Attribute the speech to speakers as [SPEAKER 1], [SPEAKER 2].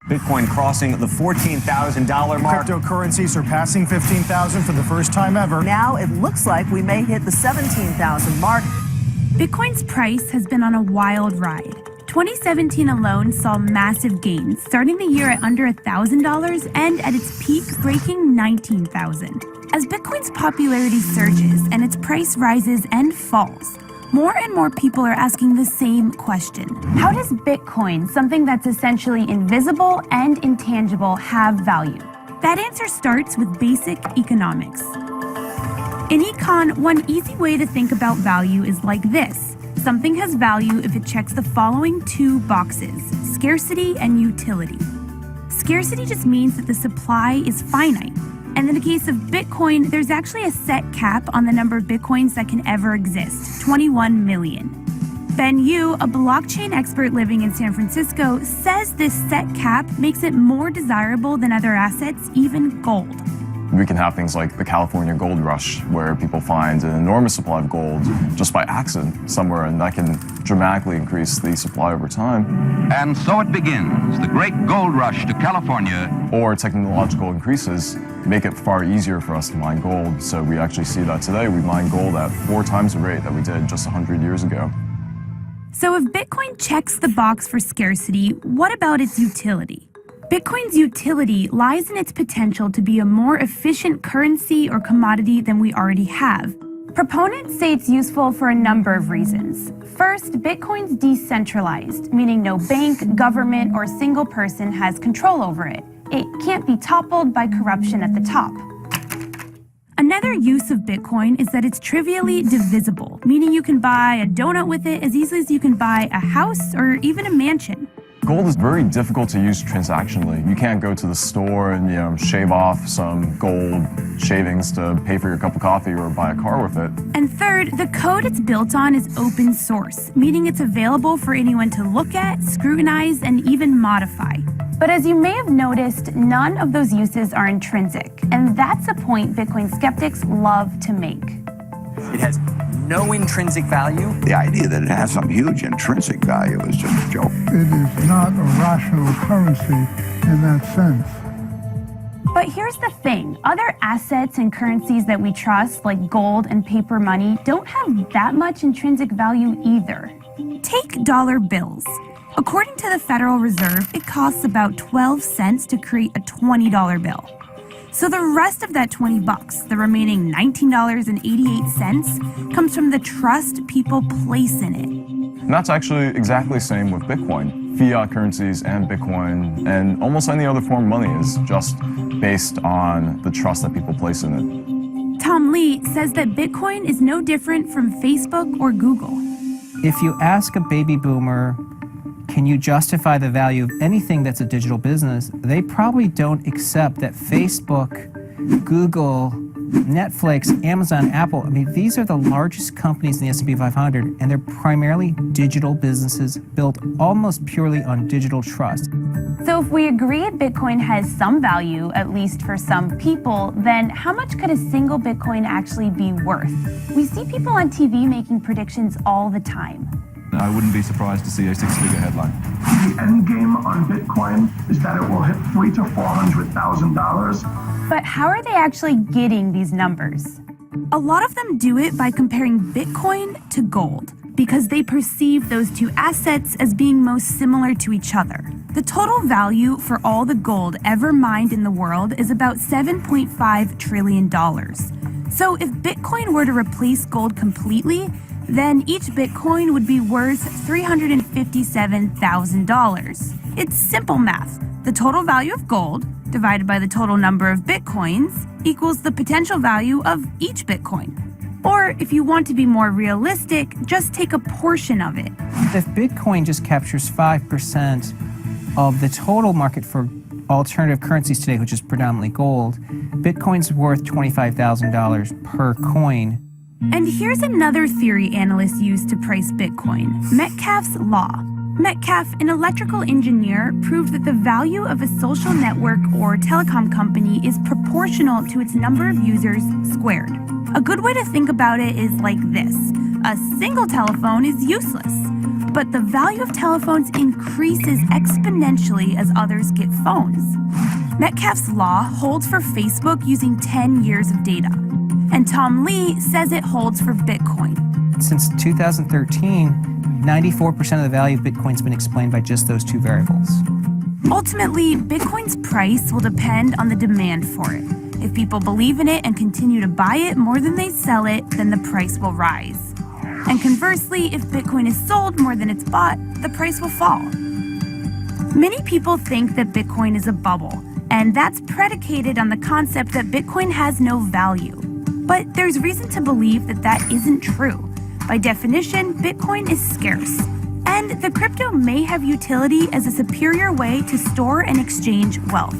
[SPEAKER 1] Bitcoin crossing the $14,000 mark.
[SPEAKER 2] Cryptocurrency surpassing $15,000 for the first time ever.
[SPEAKER 3] Now it looks like we may hit the $17,000 mark.
[SPEAKER 4] Bitcoin's price has been on a wild ride. 2017 alone saw massive gains, starting the year at under $1,000 and at its peak breaking $19,000. As Bitcoin's popularity surges and its price rises and falls, more and more people are asking the same question. How does Bitcoin, something that's essentially invisible and intangible, have value? That answer starts with basic economics. In econ, one easy way to think about value is like this. Something has value if it checks the following two boxes: scarcity and utility. Scarcity just means that the supply is finite. And in the case of Bitcoin, there's actually a set cap on the number of Bitcoins that can ever exist, 21 million. Ben Yu, a blockchain expert living in San Francisco, says this set cap makes it more desirable than other assets, even gold.
[SPEAKER 5] We can have things like the California gold rush, where people find an enormous supply of gold just by accident somewhere, and that can dramatically increase the supply over time.
[SPEAKER 6] And so it begins, the great gold rush to California.
[SPEAKER 5] Or technological increases make it far easier for us to mine gold. So we actually see that today. We mine gold at 4 times the rate that we did just 100 years ago.
[SPEAKER 4] So if Bitcoin checks the box for scarcity, what about its utility? Bitcoin's utility lies in its potential to be a more efficient currency or commodity than we already have. Proponents say it's useful for a number of reasons. First, Bitcoin's decentralized, meaning no bank, government, or single person has control over it. It can't be toppled by corruption at the top. Another use of Bitcoin is that it's trivially divisible, meaning you can buy a donut with it as easily as you can buy a house or even a mansion.
[SPEAKER 5] Gold is very difficult to use transactionally. You can't go to the store and shave off some gold shavings to pay for your cup of coffee or buy a car with it.
[SPEAKER 4] And third, the code it's built on is open source, meaning it's available for anyone to look at, scrutinize, and even modify. But as you may have noticed, none of those uses are intrinsic, and that's a point Bitcoin skeptics love to make.
[SPEAKER 1] It has no intrinsic value.
[SPEAKER 7] The idea that it has some huge intrinsic value is just a joke.
[SPEAKER 8] It is not a rational currency in that sense.
[SPEAKER 4] But here's the thing. Other assets and currencies that we trust, like gold and paper money, don't have that much intrinsic value either. Take dollar bills. According to the Federal Reserve, it costs about 12 cents to create a $20 bill. So the rest of that 20 bucks, the remaining $19.88, comes from the trust people place in it.
[SPEAKER 5] And that's actually exactly the same with Bitcoin. Fiat currencies and Bitcoin and almost any other form of money is just based on the trust that people place in it.
[SPEAKER 4] Tom Lee says that Bitcoin is no different from Facebook or Google.
[SPEAKER 9] If you ask a baby boomer, can you justify the value of anything that's a digital business, they probably don't accept that Facebook, Google, Netflix, Amazon, Apple, these are the largest companies in the S&P 500, and they're primarily digital businesses built almost purely on digital trust.
[SPEAKER 4] So if we agree Bitcoin has some value, at least for some people, then how much could a single Bitcoin actually be worth? We see people on TV making predictions all the time.
[SPEAKER 10] I wouldn't be surprised to see a 6-figure headline.
[SPEAKER 11] The end game on Bitcoin is that it will hit $300,000 to $400,000.
[SPEAKER 4] But how are they actually getting these numbers? A lot of them do it by comparing Bitcoin to gold, because they perceive those two assets as being most similar to each other. The total value for all the gold ever mined in the world is about $7.5 trillion. So if Bitcoin were to replace gold completely, then each Bitcoin would be worth $357,000. It's simple math. The total value of gold divided by the total number of Bitcoins equals the potential value of each Bitcoin. Or if you want to be more realistic, just take a portion of it.
[SPEAKER 9] If Bitcoin just captures 5% of the total market for alternative currencies today, which is predominantly gold, Bitcoin's worth $25,000 per coin.
[SPEAKER 4] And here's another theory analysts use to price Bitcoin, Metcalfe's law. Metcalf, an electrical engineer, proved that the value of a social network or telecom company is proportional to its number of users squared. A good way to think about it is like this. A single telephone is useless, but the value of telephones increases exponentially as others get phones. Metcalf's law holds for Facebook using 10 years of data, and Tom Lee says it holds for Bitcoin.
[SPEAKER 9] Since 2013, 94% of the value of Bitcoin's been explained by just those two variables.
[SPEAKER 4] Ultimately, Bitcoin's price will depend on the demand for it. If people believe in it and continue to buy it more than they sell it, then the price will rise. And conversely, if Bitcoin is sold more than it's bought, the price will fall. Many people think that Bitcoin is a bubble, and that's predicated on the concept that Bitcoin has no value. But there's reason to believe that that isn't true. By definition, Bitcoin is scarce, and the crypto may have utility as a superior way to store and exchange wealth.